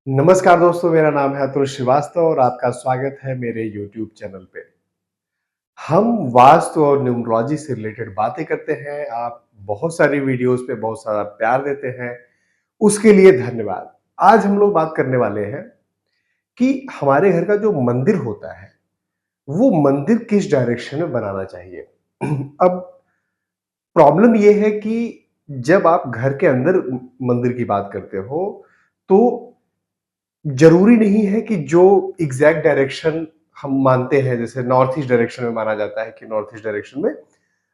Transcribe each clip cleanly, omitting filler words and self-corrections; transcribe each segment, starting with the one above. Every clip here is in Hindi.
नमस्कार दोस्तों, मेरा नाम है अतुल श्रीवास्तव और आपका स्वागत है मेरे यूट्यूब चैनल पे। हम वास्तु और न्यूमरोलॉजी से रिलेटेड बातें करते हैं। आप बहुत सारी वीडियोस पे बहुत सारा प्यार देते हैं, उसके लिए धन्यवाद। आज हम लोग बात करने वाले हैं कि हमारे घर का जो मंदिर होता है, वो मंदिर किस डायरेक्शन में बनाना चाहिए। अब प्रॉब्लम ये है कि जब आप घर के अंदर मंदिर की बात करते हो, तो ज़रूरी नहीं है कि जो एग्ज़ैक्ट डायरेक्शन हम मानते हैं, जैसे नॉर्थ ईस्ट डायरेक्शन में माना जाता है कि नॉर्थ ईस्ट डायरेक्शन में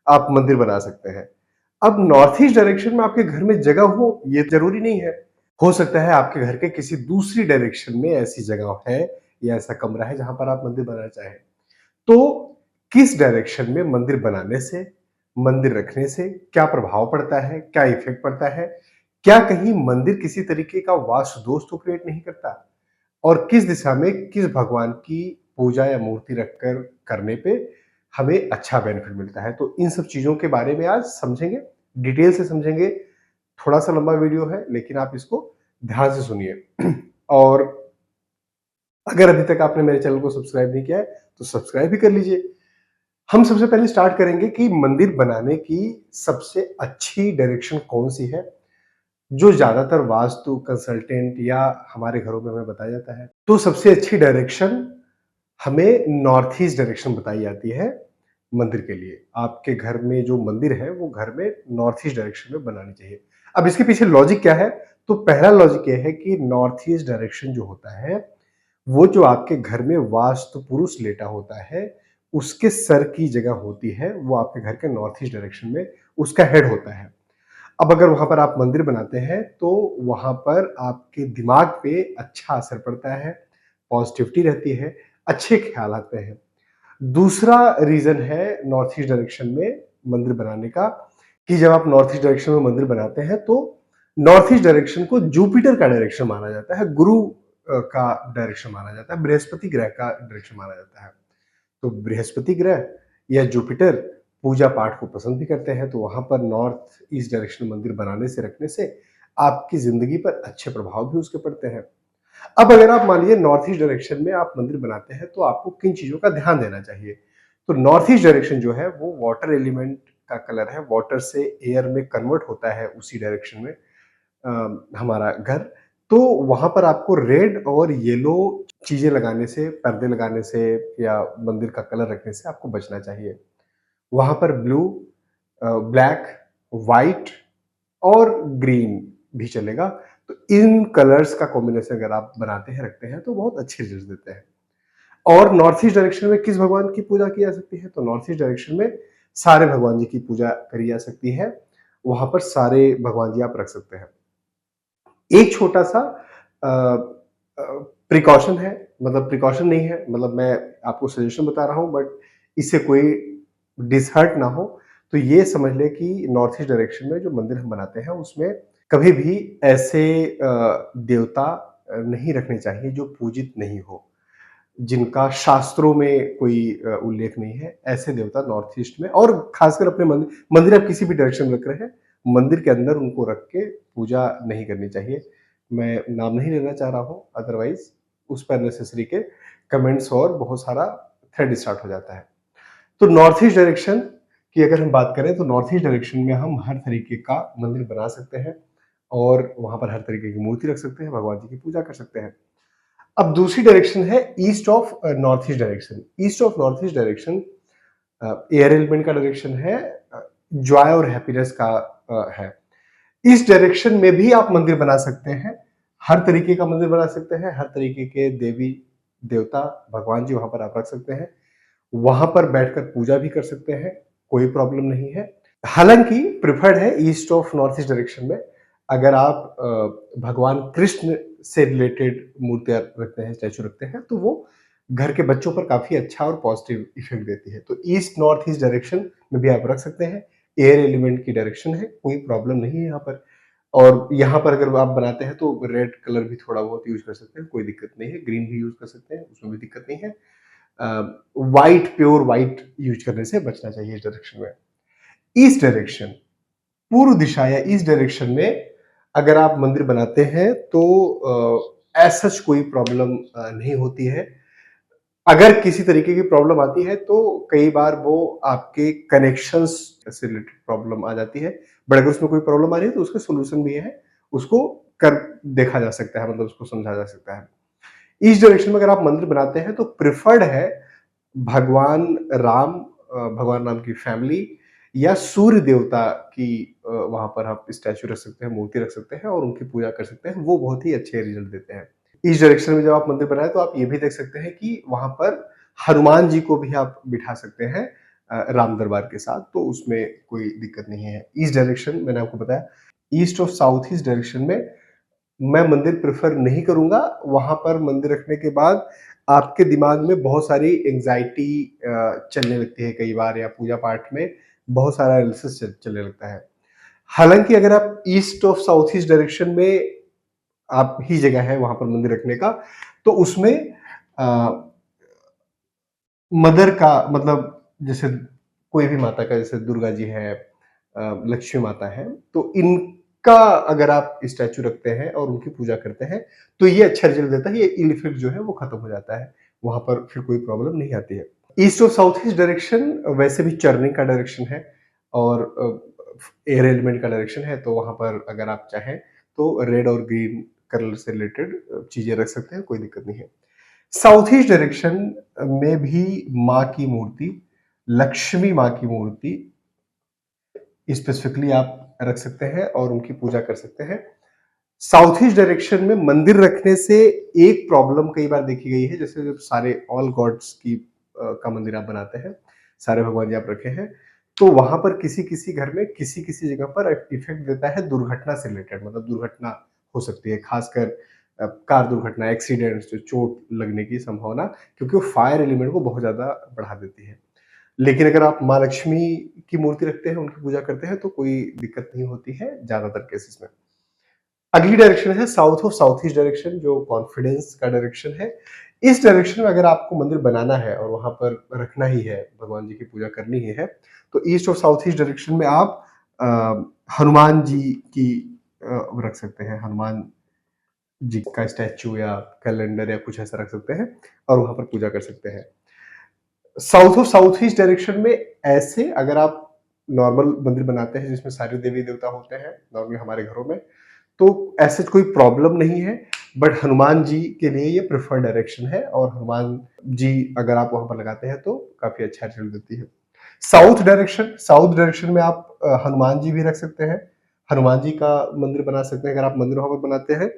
आप मंदिर बना सकते हैं। अब नॉर्थ ईस्ट डायरेक्शन में आपके घर में जगह हो, ये ज़रूरी नहीं है। हो सकता है आपके घर के किसी दूसरी डायरेक्शन में ऐसी जगह है या ऐसा कमरा है जहाँ पर आप मंदिर बनाना चाहें। तो किस डायरेक्शन में मंदिर बनाने से, मंदिर रखने से क्या प्रभाव पड़ता है, क्या इफ़ेक्ट पड़ता है? क्या कहीं मंदिर किसी तरीके का वास्तु दोष तो क्रिएट नहीं करता? और किस दिशा में किस भगवान की पूजा या मूर्ति रखकर करने पे हमें अच्छा बेनिफिट मिलता है। तो इन सब चीज़ों के बारे में आज समझेंगे, डिटेल से समझेंगे। थोड़ा-सा लंबा वीडियो है, लेकिन आप इसको ध्यान से सुनिए। और अगर अभी तक आपने मेरे चैनल को सब्सक्राइब नहीं किया है, तो सब्सक्राइब भी कर लीजिए। हम सबसे पहले स्टार्ट करेंगे कि मंदिर बनाने की सबसे अच्छी डायरेक्शन कौन-सी है? जो ज़्यादातर वास्तु कंसल्टेंट या हमारे घरों में हमें बताया जाता है। तो सबसे अच्छी डायरेक्शन हमें नॉर्थ ईस्ट डायरेक्शन बताई जाती है मंदिर के लिए। आपके घर में जो मंदिर है, वो घर में नॉर्थ ईस्ट डायरेक्शन में बनानी चाहिए। अब इसके पीछे लॉजिक क्या है? तो पहला लॉजिक ये है कि नॉर्थ ईस्ट डायरेक्शन जो होता है, वो जो आपके घर में वास्तु पुरुष लेटा होता है, उसके सर की जगह होती है, वो आपके घर के नॉर्थ ईस्ट डायरेक्शन में उसका हेड होता है। अब अगर वहाँ पर आप मंदिर बनाते हैं, तो वहाँ पर आपके दिमाग पे अच्छा असर पड़ता है, पॉज़िटिविटी रहती है, अच्छे ख़्याल आते हैं। दूसरा रीज़न है नॉर्थ ईस्ट डायरेक्शन में मंदिर बनाने का, कि जब आप नॉर्थ ईस्ट डायरेक्शन में मंदिर बनाते हैं, तो नॉर्थ ईस्ट डायरेक्शन को जुपिटर का डायरेक्शन माना जाता है, गुरु का डायरेक्शन माना जाता है, बृहस्पति ग्रह का डायरेक्शन माना जाता है। तो बृहस्पति ग्रह या जुपिटर पूजा पाठ को पसंद भी करते हैं, तो वहाँ पर नॉर्थ ईस्ट डायरेक्शन मंदिर बनाने से, रखने से आपकी ज़िंदगी पर अच्छे प्रभाव भी उसके पड़ते हैं। अब अगर आप मान लीजिए नॉर्थ ईस्ट डायरेक्शन में आप मंदिर बनाते हैं, तो आपको किन चीज़ों का ध्यान देना चाहिए? तो नॉर्थ ईस्ट डायरेक्शन जो है, वो वाटर एलिमेंट का कलर है, वाटर से एयर में कन्वर्ट होता है उसी डायरेक्शन में हमारा घर। तो वहाँ पर आपको रेड और येलो चीज़ें लगाने से, पर्दे लगाने से या मंदिर का कलर रखने से आपको बचना चाहिए। वहाँ पर ब्लू ब्लैक, व्हाइट और ग्रीन भी चलेगा। तो इन कलर्स का कॉम्बिनेशन अगर आप बनाते हैं, रखते हैं, तो बहुत अच्छे रिजल्ट देते हैं। और नॉर्थ ईस्ट डायरेक्शन में किस भगवान की पूजा की जा सकती है? तो नॉर्थ ईस्ट डायरेक्शन में सारे भगवान जी की पूजा करी जा सकती है। वहाँ पर सारे भगवान जी आप रख सकते हैं। एक छोटा-सा अ प्रिकॉशन है, मतलब प्रिकॉशन नहीं है, मतलब मैं आपको सजेशन बता रहा हूँ, बट इससे कोई डिसहर्ट ना हो। तो ये समझ लें कि नॉर्थ ईस्ट डायरेक्शन में जो मंदिर हम बनाते हैं, उसमें कभी भी ऐसे देवता नहीं रखने चाहिए जो पूजित नहीं हो, जिनका शास्त्रों में कोई उल्लेख नहीं है। ऐसे देवता नॉर्थ ईस्ट में और खासकर अपने मंदिर आप किसी भी डायरेक्शन में रख रहे हैं, मंदिर के अंदर उनको रख के पूजा नहीं करनी चाहिए। मैं नाम नहीं लेना चाह रहा हूँ, अदरवाइज़ उस पे अननेसेसरी के कमेंट्स और बहुत सारा थ्रेड स्टार्ट हो जाता है। तो नॉर्थ ईस्ट डायरेक्शन की अगर हम बात करें, तो नॉर्थ ईस्ट डायरेक्शन में हम हर तरीके का मंदिर बना सकते हैं और वहाँ पर हर तरीके की मूर्ति रख सकते हैं, भगवान जी की पूजा कर सकते हैं। अब दूसरी डायरेक्शन है east of north east direction. East of north east direction air element का डायरेक्शन है, जॉय और हैप्पीनेस का है। इस डायरेक्शन में भी आप मंदिर बना सकते हैं, हर तरीके का मंदिर बना सकते हैं, हर तरीके के देवी-देवता, भगवान जी वहाँ पर आप रख सकते हैं। वहाँ पर बैठकर पूजा भी कर सकते हैं, कोई प्रॉब्लम नहीं है। हालाँकि प्रेफर्ड है east of north east direction में, अगर आप भगवान कृष्ण से रिलेटेड मूर्तियाँ रखते हैं, स्टैच्यू रखते हैं, तो वो घर के बच्चों पर काफ़ी अच्छा और पॉजिटिव इफ़ेक्ट देती है। तो ईस्ट नॉर्थ ईस्ट डायरेक्शन में भी आप रख सकते हैं, एयर एलिमेंट की डायरेक्शन है, कोई प्रॉब्लम नहीं है यहाँ पर। और यहाँ पर अगर आप बनाते हैं, तो रेड कलर भी थोड़ा बहुत यूज़ कर सकते हैं, कोई दिक्कत नहीं है, ग्रीन भी यूज़ कर सकते हैं, उसमें भी दिक्कत नहीं है। व्हाइट, प्योर व्हाइट यूज़ करने से बचना चाहिए इस डायरेक्शन में। ईस्ट डायरेक्शन, पूर्व दिशा या ईस्ट डायरेक्शन में अगर आप मंदिर बनाते हैं, तो एज़ सच कोई प्रॉब्लम नहीं होती है। अगर किसी तरीके की प्रॉब्लम आती है तो कई बार वो आपके कनेक्शंस से रिलेटेड प्रॉब्लम आ जाती है। बट अगर उसमें कोई प्रॉब्लम आ रही है तो उसका सॉल्यूशन भी है, उसको कर देखा जा सकता है, मतलब उसको समझा जा सकता है। इस डायरेक्शन में अगर आप मंदिर बनाते हैं तो प्रेफर्ड है भगवान राम, भगवान राम की फैमिली या सूर्य देवता की वहाँ पर आप स्टैच्यू रख सकते हैं, मूर्ति रख सकते हैं और उनकी पूजा कर सकते हैं, वो बहुत ही अच्छे रिजल्ट देते हैं। इस डायरेक्शन में जब आप मंदिर बनाएँ तो आप ये भी देख सकते हैं कि वहाँ पर हनुमान जी को भी आप बिठा सकते हैं राम दरबार के साथ, तो उसमें कोई दिक्कत नहीं है। ईस्ट डायरेक्शन मैंने आपको बताया, ईस्ट और साउथ ईस्ट डायरेक्शन में मैं मंदिर प्रेफ़र नहीं करूँगा। वहाँ पर मंदिर रखने के बाद आपके दिमाग में बहुत सारी एंग्ज़ायटी चलने लगती है कई बार, या पूजा-पाठ में बहुत सारा एनालिसिस चलने लगता है। हालाँकि अगर आप ईस्ट और साउथ ईस्ट डायरेक्शन में आप ही जगह है वहाँ पर मंदिर रखने का, तो उसमें अ, मदर का मतलब जैसे कोई भी माता का, जैसे दुर्गा जी है, लक्ष्मी माता है, तो इनका अगर आप स्टैच्यू रखते हैं और उनकी पूजा करते हैं, तो ये अच्छा रिज़ल्ट देता है, ये इल इफ़ेक्ट जो है वो खत्म हो जाता है। वहाँ पर फिर कोई प्रॉब्लम नहीं आती है। ईस्ट और साउथ ईस्ट डायरेक्शन वैसे भी चर्निंग का डायरेक्शन है और एयर एलिमेंट का डायरेक्शन है, तो वहाँ पर अगर आप चाहें तो रेड और ग्रीन कलर से रिलेटेड चीज़ें रख सकते हैं, कोई दिक्कत नहीं है। साउथ ईस्ट डायरेक्शन में भी माँ की मूर्ति, लक्ष्मी माँ की मूर्ति स्पेसिफिकली आप रख सकते हैं और उनकी पूजा कर सकते हैं। साउथ ईस्ट डायरेक्शन में मंदिर रखने से एक प्रॉब्लम कई बार देखी गई है, जैसे जब सारे ऑल गॉड्स की का मंदिर आप बनाते हैं, सारे भगवान जी आप रखे हैं, तो वहाँ पर किसी-किसी घर में किसी-किसी जगह पर इफ़ेक्ट देता है दुर्घटना से रिलेटेड, मतलब दुर्घटना हो सकती है, खासकर कार दुर्घटना, एक्सीडेंट्स, जो चोट लगने की संभावना, क्योंकि वो फायर एलिमेंट को बहुत ज़्यादा बढ़ा देती है। लेकिन अगर आप माँ लक्ष्मी की मूर्ति रखते हैं, उनकी पूजा करते हैं, तो कोई दिक्कत नहीं होती है ज़्यादातर केसेस में। अगली डायरेक्शन है साउथ और साउथ ईस्ट डायरेक्शन, जो कॉन्फिडेंस का डायरेक्शन है। इस डायरेक्शन में अगर आपको मंदिर बनाना है और वहाँ पर रखना ही है, भगवान जी की पूजा करनी ही है, तो ईस्ट और साउथ ईस्ट डायरेक्शन में आप अ, हनुमान जी की रख सकते हैं। हनुमान जी का स्टैच्यू या कैलेंडर या कुछ ऐसा रख सकते हैं और वहाँ पर पूजा कर सकते हैं। साउथ और साउथ ईस्ट डायरेक्शन में ऐसे अगर आप नॉर्मल मंदिर बनाते हैं जिसमें सारे देवी-देवता होते हैं, नॉर्मली हमारे घरों में, तो ऐसे कोई प्रॉब्लम नहीं है, बट हनुमान जी के लिए ये प्रेफर्ड डायरेक्शन है और हनुमान जी अगर आप वहाँ पर लगाते हैं तो काफ़ी अच्छा रिजल्ट देती है। साउथ डायरेक्शन में आप हनुमान जी भी रख सकते हैं, हनुमान जी का मंदिर बना सकते हैं। अगर आप मंदिर वहाँ पर बनाते हैं,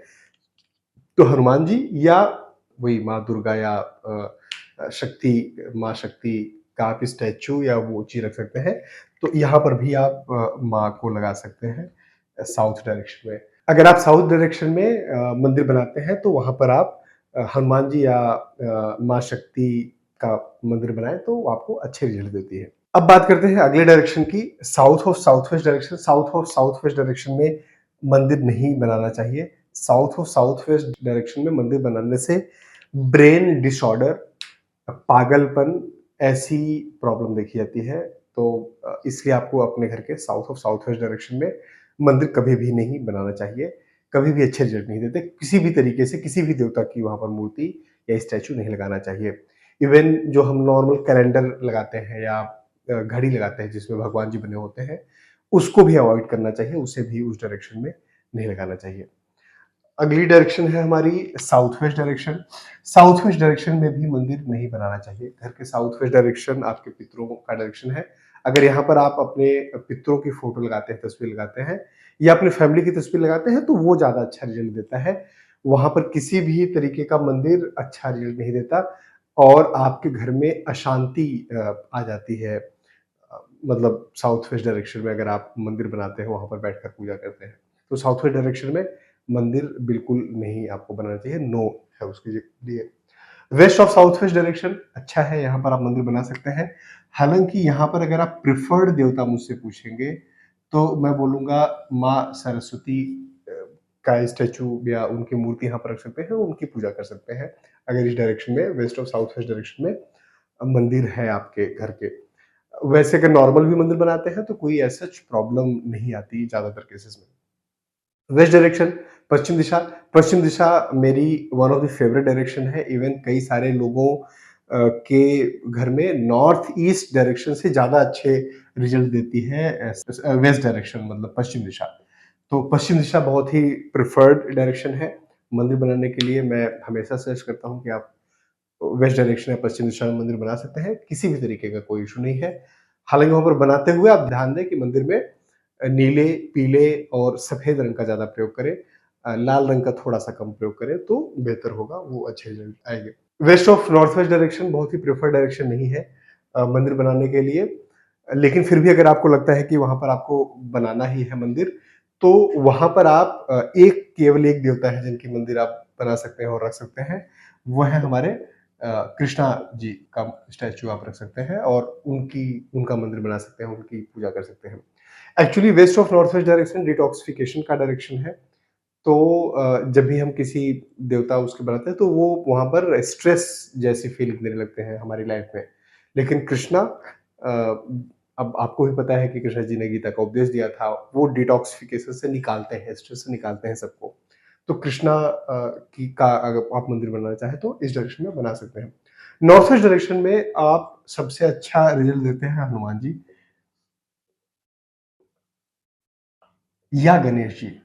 तो हनुमान जी या वही माँ दुर्गा या माँ शक्ति का आप स्टैच्यू या वो चीज़ रख सकते हैं। तो यहाँ पर भी आप माँ को लगा सकते हैं साउथ डायरेक्शन में। अगर आप साउथ डायरेक्शन में मंदिर बनाते हैं तो वहाँ पर आप हनुमान जी या माँ शक्ति का मंदिर बनाएँ तो वो आपको अच्छे रिज़ल्ट देती है। अब बात करते हैं अगले डायरेक्शन की, साउथ और साउथ वेस्ट डायरेक्शन। साउथ और साउथ वेस्ट डायरेक्शन में मंदिर नहीं बनाना चाहिए। साउथ और साउथ वेस्ट डायरेक्शन में मंदिर बनाने से ब्रेन डिसऑर्डर, पागलपन, ऐसी प्रॉब्लम देखी जाती है। तो इसलिए आपको अपने घर के साउथ और साउथ वेस्ट डायरेक्शन में मंदिर कभी भी नहीं बनाना चाहिए। कभी भी अच्छे रिजल्ट नहीं देते। किसी भी तरीके से किसी भी देवता की वहाँ पर मूर्ति या स्टैच्यू नहीं लगाना चाहिए। इवन जो हम नॉर्मल कैलेंडर लगाते हैं या घड़ी लगाते हैं जिसमें भगवान जी बने होते हैं, उसको भी अवॉइड करना चाहिए, उसे भी उस डायरेक्शन में नहीं लगाना चाहिए। अगली डायरेक्शन है हमारी south west direction. South west direction में भी मंदिर नहीं बनाना चाहिए। घर के साउथ वेस्ट डायरेक्शन आपके पितरों का डायरेक्शन है। अगर यहाँ पर आप अपने पितरों की फ़ोटो लगाते हैं, तस्वीर लगाते हैं या अपनी फैमिली की तस्वीर लगाते हैं, तो वो ज़्यादा अच्छा रिज़ल्ट देता है। वहाँ पर किसी भी तरीके का मंदिर अच्छा रिज़ल्ट नहीं देता और आपके घर में अशांति आ जाती है। मतलब साउथ वेस्ट डायरेक्शन में अगर आप मंदिर बनाते हैं, वहाँ पर बैठकर पूजा करते हैं। तो साउथ वेस्ट डायरेक्शन में मंदिर बिल्कुल नहीं आपको बनाना चाहिए, नो है उसके लिए। वेस्ट और साउथ वेस्ट डायरेक्शन अच्छा है, यहाँ पर आप मंदिर बना सकते हैं। हालाँकि यहाँ पर अगर आप प्रेफर्ड देवता मुझसे पूछेंगे, तो मैं बोलूँगा माँ सरस्वती अ, का स्टैच्यू या उनकी मूर्ति यहाँ पर रख सकते हैं, उनकी पूजा कर सकते हैं। अगर इस डायरेक्शन में वेस्ट और साउथ वेस्ट डायरेक्शन में मंदिर है आपके घर के। वैसे अगर नॉर्मल भी मंदिर बनाते हैं, तो कोई एज़ सच प्रॉब्लम नहीं आती ज़्यादातर केसेज़ में। वेस्ट डायरेक्शन पश्चिम दिशा पश्चिम दिशा मेरी one of the favourite direction है। इवन कई सारे लोगों के घर में नॉर्थ ईस्ट डायरेक्शन से ज़्यादा अच्छे रिजल्ट देती है वेस्ट डायरेक्शन मतलब पश्चिम दिशा। तो पश्चिम दिशा बहुत ही प्रेफर्ड डायरेक्शन है। मंदिर बनाने के लिए मैं हमेशा सजेस्ट करता हूँ कि आप वेस्ट डायरेक्शन या पश्चिम दिशा में मंदिर बना सकते हैं, किसी भी तरीके का कोई इश्यू नहीं है। हालाँकि वहाँ पर बनाते हुए आप ध्यान दें कि मंदिर में नीले, पीले और सफ़ेद रंग का ज़्यादा प्रयोग करें। लाल रंग का थोड़ा-सा कम प्रयोग करें तो बेहतर होगा, वो अच्छे रिजल्ट आएँगे। West of north west direction बहुत ही प्रेफर्ड डायरेक्शन नहीं है मंदिर बनाने के लिए। लेकिन फिर भी अगर आपको लगता है कि वहाँ पर आपको बनाना ही है मंदिर, तो वहाँ पर आप केवल एक देवता है जिनकी मंदिर आप बना सकते हैं और रख सकते हैं। वो है हमारे कृष्णा जी का स्टैच्यू आप रख सकते हैं और उनका मंदिर बना सकते हैं, उनकी पूजा कर सकते हैं। Actually west of north west direction detoxification का डायरेक्शन है। तो जब भी हम किसी देवता उसके बनाते हैं तो वो वहाँ पर स्ट्रेस जैसी फीलिंग देने लगते हैं हमारी लाइफ में। लेकिन कृष्णा अब आपको भी पता है कि कृष्ण जी ने गीता का उपदेश दिया था, वो डिटॉक्सिफिकेशन से निकालते हैं, स्ट्रेस से निकालते हैं सबको। तो कृष्णा की का अगर आप मंदिर बनाना चाहें तो इस डायरेक्शन में बना सकते हैं। नॉर्थ ईस्ट डायरेक्शन में आप सबसे अच्छा रिजल्ट देते हैं हनुमान जी या Ganesh ji.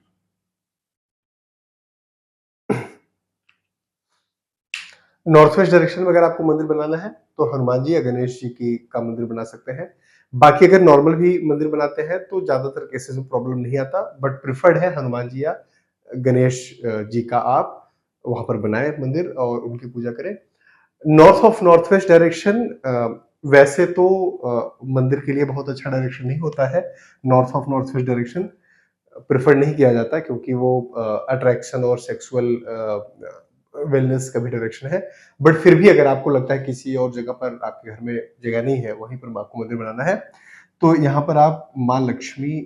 North west direction में अगर आपको मंदिर बनाना है, तो हनुमान जी या गणेश जी की का मंदिर बना सकते हैं। बाकी अगर नॉर्मल भी मंदिर बनाते हैं, तो ज़्यादातर केसेज़ में प्रॉब्लम नहीं आता, बट प्रेफर्ड है हनुमान जी या गणेश जी का आप वहाँ पर बनाएँ मंदिर और उनकी पूजा करें। North of north west direction वैसे तो मंदिर के लिए बहुत अच्छा डायरेक्शन नहीं होता है। North of north west direction prefer नहीं किया जाता क्योंकि वो अट्रैक्शन और सेक्सुअल वेलनेस का भी डायरेक्शन है। बट फिर भी अगर आपको लगता है किसी और जगह पर आपके घर में जगह नहीं है, वहीं पर आपको मंदिर बनाना है, तो यहाँ पर आप माँ लक्ष्मी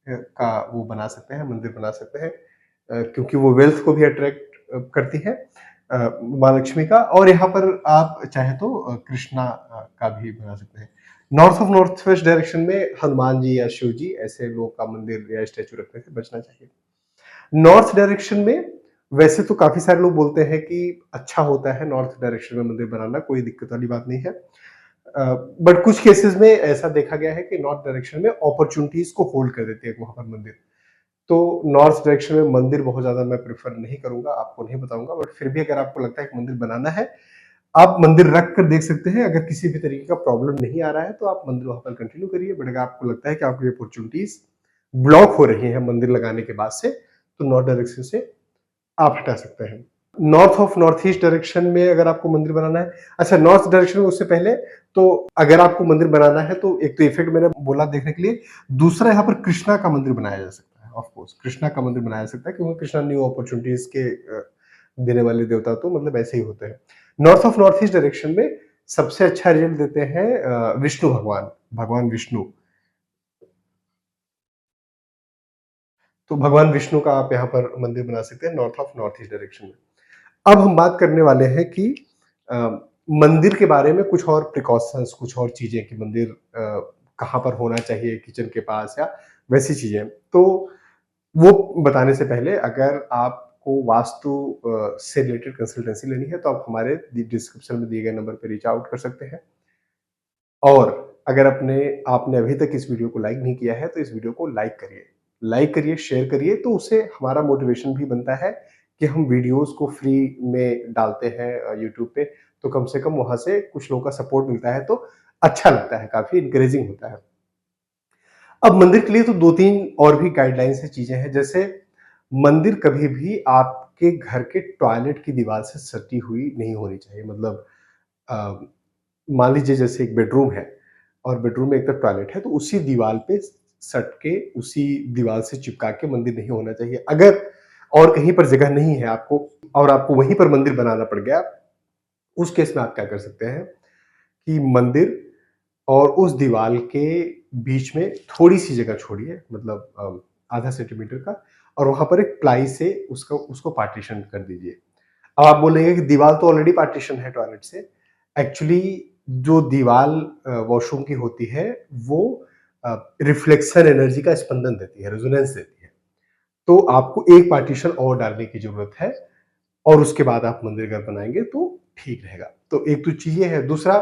का वो बना सकते हैं, मंदिर बना सकते हैं। क्योंकि वो वेल्थ को भी अट्रैक्ट करती है माँ लक्ष्मी का और यहाँ पर आप चाहें तो कृष्णा का भी बना सकते हैं। North of north west direction में हनुमान जी या शिव जी ऐसे लोग का मंदिर या स्टैचू रखने से बचना चाहिए। नॉर्थ डायरेक्शन में वैसे तो काफ़ी सारे लोग बोलते हैं कि अच्छा होता है नॉर्थ डायरेक्शन में मंदिर बनाना, कोई दिक्कत वाली बात नहीं है। बट कुछ केसेज़ में ऐसा देखा गया है कि नॉर्थ डायरेक्शन में अपॉर्च्युनिटीज़ को होल्ड कर देती है वहाँ पर मंदिर। तो नॉर्थ डायरेक्शन में मंदिर बहुत ज़्यादा मैं प्रेफ़र नहीं करूँगा, आपको नहीं बताऊँगा बट फिर भी अगर आपको लगता है कि मंदिर बनाना है, आप मंदिर रख कर देख सकते हैं। अगर किसी भी तरीके का प्रॉब्लम नहीं आ रहा है, तो आप मंदिर वहाँ पर कंटिन्यू करिए। बट अगर आपको लगता है कि आपकी अपॉर्च्युनिटीज़ ब्लॉक हो रही हैं मंदिर लगाने के बाद से, तो नॉर्थ डायरेक्शन से आप हटा सकते हैं। North of north east direction में अगर आपको मंदिर बनाना है अच्छा नॉर्थ डायरेक्शन में उससे पहले तो अगर आपको मंदिर बनाना है तो एक तो इफ़ेक्ट मैंने बोला देखने के लिए, दूसरा यहाँ पर कृष्णा का मंदिर बनाया जा सकता है ऑफ कोर्स कृष्णा का मंदिर बनाया जा सकता है क्योंकि कृष्णा न्यू अपॉर्च्युनिटीज़ के देने वाले देवता तो मतलब ऐसे ही होते हैं। North of north east direction में सबसे अच्छा रिजल्ट देते हैं विष्णु भगवान, भगवान विष्णु। तो भगवान विष्णु का आप यहाँ पर मंदिर बना सकते हैं north of north east direction में। अब हम बात करने वाले हैं कि अ, मंदिर के बारे में कुछ और प्रिकॉशंस कुछ और चीज़ें कि मंदिर कहाँ पर होना चाहिए किचन के पास या वैसी चीज़ें। तो वो बताने से पहले अगर आपको वास्तु से रिलेटेड कंसल्टेंसी लेनी है तो आप हमारे डिस्क्रिप्शन में दिए गए नंबर पे रीच आउट कर सकते हैं। और अगर आपने अभी तक इस वीडियो को लाइक नहीं किया है तो इस वीडियो को लाइक करिए, शेयर करिए तो उससे हमारा मोटिवेशन भी बनता है कि हम वीडियोज़ को फ्री में डालते हैं यूट्यूब पे, तो कम से कम वहाँ से कुछ लोगों का सपोर्ट मिलता है तो अच्छा लगता है, काफ़ी एनकरेजिंग होता है। अब मंदिर के लिए तो 2-3 और भी गाइडलाइंस है, चीज़ें हैं, जैसे मंदिर कभी भी आपके घर के टॉयलेट की दीवार से सटी हुई नहीं होनी चाहिए। मतलब अ, मान लीजिए जैसे एक बेडरूम है और बेडरूम में एक तरफ टॉयलेट है, तो उसी दीवार पे सट के उसी दीवार से चिपका के मंदिर नहीं होना चाहिए। अगर और कहीं पर जगह नहीं है आपको और आपको वहीं पर मंदिर बनाना पड़ गया, उस केस में आप क्या कर सकते हैं कि मंदिर और उस दीवार के बीच में थोड़ी-सी जगह छोड़िए मतलब आधा सेंटीमीटर का और वहाँ पर एक प्लाई से उसको उसको पार्टीशन कर दीजिए। अब आप बोलेंगे कि दीवार तो ऑलरेडी पार्टीशन है टॉयलेट से। एक्चुअली जो दीवार वॉशरूम की होती है वो रिफ्लेक्शन एनर्जी का स्पंदन देती है, रेजोनेंस देती है। तो आपको एक पार्टीशन और डालने की ज़रूरत है और उसके बाद आप मंदिर घर बनाएँगे तो ठीक रहेगा। तो एक तो चीज़ ये है, दूसरा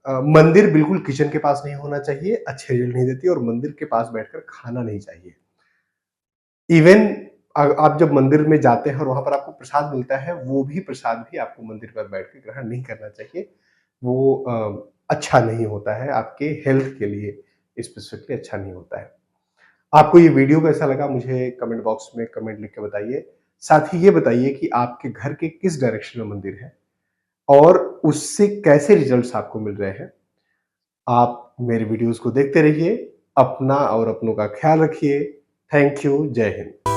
मंदिर बिल्कुल किचन के पास नहीं होना चाहिए, अच्छे रिज़ल्ट नहीं देती और मंदिर के पास बैठकर खाना नहीं चाहिए। इवन आप जब मंदिर में जाते हैं और वहाँ पर आपको प्रसाद मिलता है, वो भी प्रसाद भी आपको मंदिर पर बैठ के ग्रहण नहीं करना चाहिए। वो अच्छा नहीं होता है, आपके हेल्थ के लिए स्पेसिफिकली अच्छा नहीं होता है। आपको ये वीडियो कैसा लगा मुझे कमेंट बॉक्स में कमेंट लिख के बताइए। साथ ही ये बताइए कि आपके घर के किस डायरेक्शन में मंदिर है और उससे कैसे रिजल्ट्स आपको मिल रहे हैं। आप मेरे वीडियोज़ को देखते रहिए, अपना और अपनों का ख़्याल रखिए। थैंक यू, जय हिंद।